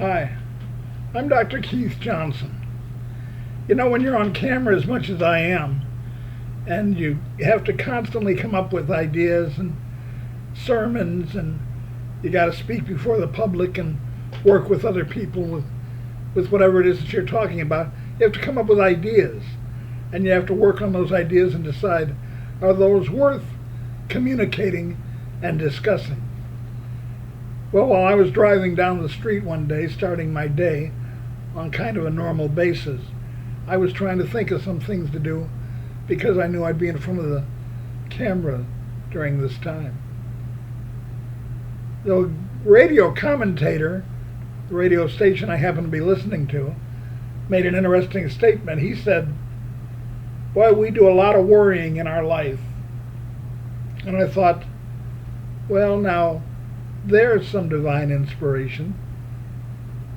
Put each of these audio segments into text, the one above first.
Hi, I'm Dr. Keith Johnson. You know, when you're on camera as much as I am, and you have to constantly come up with ideas and sermons, and you got to speak before the public and work with other people with whatever it is that you're talking about, you have to come up with ideas. And you have to work on those ideas and decide, are those worth communicating and discussing? Well, while I was driving down the street one day, starting my day on kind of a normal basis, I was trying to think of some things to do because I knew I'd be in front of the camera during this time. The radio commentator, the radio station I happened to be listening to, made an interesting statement. He said, "Boy, we do a lot of worrying in our life." And I thought, well, now, there's some divine inspiration.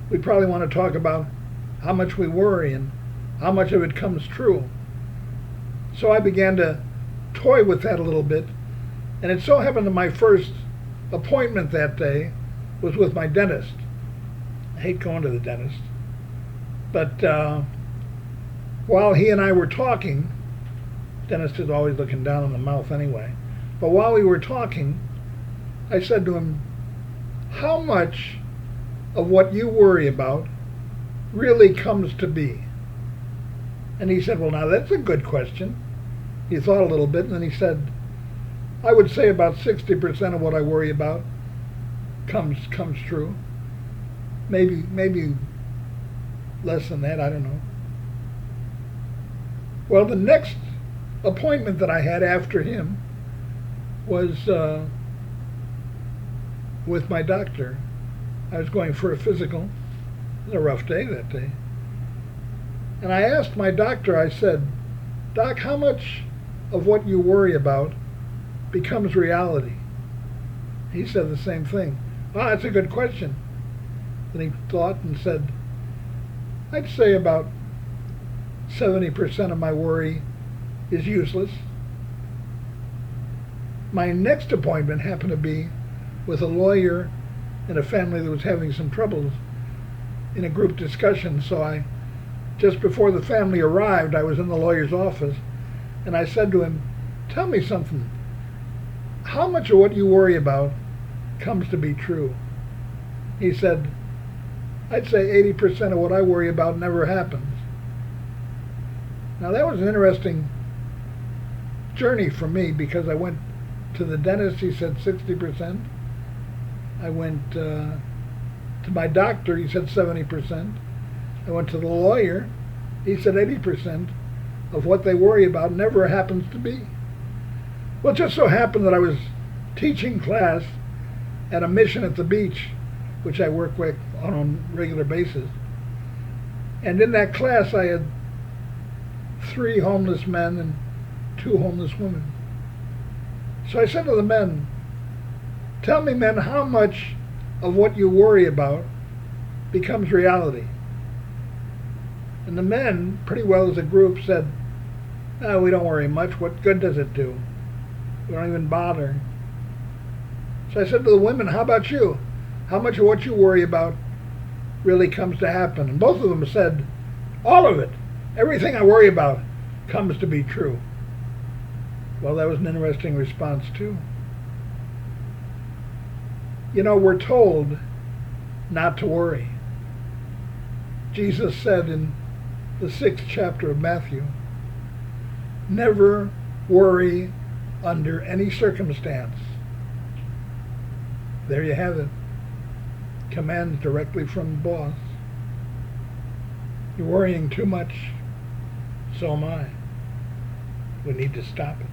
We probably want to talk about how much we worry and how much of it comes true. So I began to toy with that a little bit, and it so happened that my first appointment that day was with my dentist. I hate going to the dentist, but while he and I were talking, dentist is always looking down on the mouth anyway, but while we were talking, I said to him, how much of what you worry about really comes to be? And he said, well, now that's a good question. He thought a little bit, and then he said, I would say about 60% of what I worry about comes true. Maybe less than that, I don't know. Well, the next appointment that I had after him was with my doctor. I was going for a physical. It was a rough day that day. And I asked my doctor, I said, Doc, how much of what you worry about becomes reality? He said the same thing. Ah, that's a good question. Then he thought and said, I'd say about 70% of my worry is useless. My next appointment happened to be with a lawyer and a family that was having some troubles in a group discussion. So just before the family arrived, I was in the lawyer's office, and I said to him, tell me something. How much of what you worry about comes to be true? He said, I'd say 80% of what I worry about never happens. Now that was an interesting journey for me because I went to the dentist, he said 60%. I went to my doctor, he said 70%. I went to the lawyer, he said 80% of what they worry about never happens to be. Well, it just so happened that I was teaching class at a mission at the beach, which I work with on a regular basis. And in that class I had 3 homeless men and 2 homeless women. So I said to the men, tell me, men, how much of what you worry about becomes reality? And the men, pretty well as a group, said, no, we don't worry much. What good does it do? We don't even bother. So I said to the women, how about you? How much of what you worry about really comes to happen? And both of them said, all of it. Everything I worry about comes to be true. Well, that was an interesting response, too. You know, we're told not to worry. Jesus said in the 6th chapter of Matthew, never worry under any circumstance. There you have it. Commands directly from the boss. You're worrying too much. So am I. We need to stop it.